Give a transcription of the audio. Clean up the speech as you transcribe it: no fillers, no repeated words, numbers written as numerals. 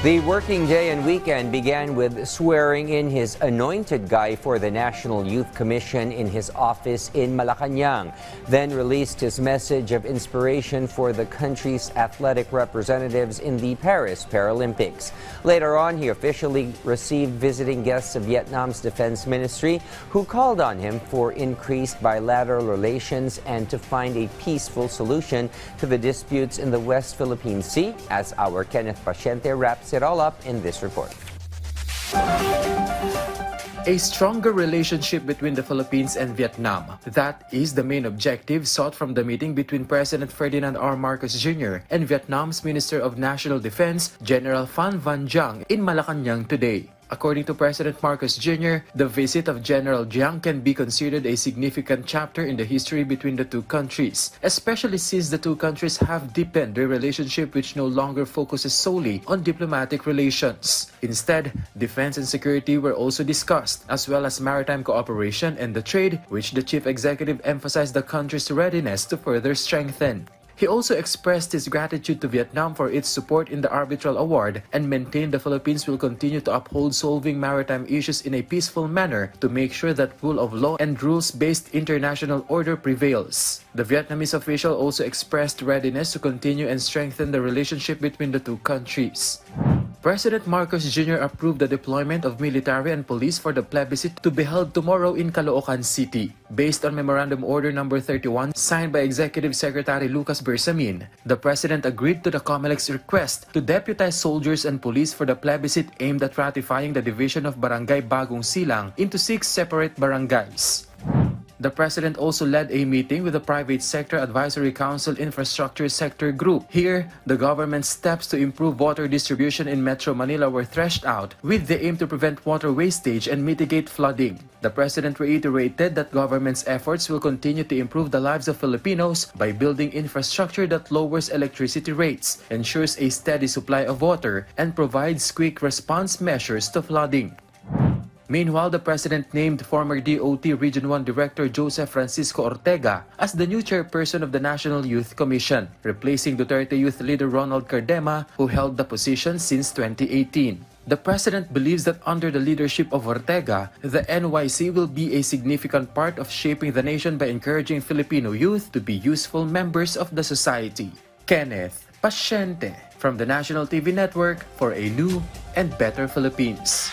The working day and weekend began with swearing in his anointed guy for the National Youth Commission in his office in Malacanang, then released his message of inspiration for the country's athletic representatives in the Paris Paralympics. Later on, he officially received visiting guests of Vietnam's Defense Ministry, who called on him for increased bilateral relations and to find a peaceful solution to the disputes in the West Philippine Sea, as our Kenneth Paciente wraps it all up in this report. A stronger relationship between the Philippines and Vietnam. That is the main objective sought from the meeting between President Ferdinand R. Marcos Jr. and Vietnam's Minister of National Defense, General Phan Van Giang, in Malacanang today. According to President Marcos Jr., the visit of General Giang can be considered a significant chapter in the history between the two countries, especially since the two countries have deepened their relationship, which no longer focuses solely on diplomatic relations. Instead, defense and security were also discussed, as well as maritime cooperation and the trade, which the chief executive emphasized the country's readiness to further strengthen. He also expressed his gratitude to Vietnam for its support in the arbitral award and maintained the Philippines will continue to uphold solving maritime issues in a peaceful manner to make sure that rule of law and rules-based international order prevails. The Vietnamese official also expressed readiness to continue and strengthen the relationship between the two countries. President Marcos Jr. approved the deployment of military and police for the plebiscite to be held tomorrow in Caloocan City. Based on Memorandum Order No. 31 signed by Executive Secretary Lucas Bersamin, the President agreed to the Comelec's request to deputize soldiers and police for the plebiscite aimed at ratifying the division of Barangay Bagong Silang into 6 separate barangays. The President also led a meeting with the Private Sector Advisory Council Infrastructure Sector Group. Here, the government's steps to improve water distribution in Metro Manila were threshed out with the aim to prevent water wastage and mitigate flooding. The President reiterated that government's efforts will continue to improve the lives of Filipinos by building infrastructure that lowers electricity rates, ensures a steady supply of water, and provides quick response measures to flooding. Meanwhile, the President named former DOT Region 1 Director Joseph Francisco Ortega as the new chairperson of the National Youth Commission, replacing Duterte Youth Leader Ronald Cardema, who held the position since 2018. The President believes that under the leadership of Ortega, the NYC will be a significant part of shaping the nation by encouraging Filipino youth to be useful members of the society. Kenneth Paciente from the National TV Network for a new and better Philippines.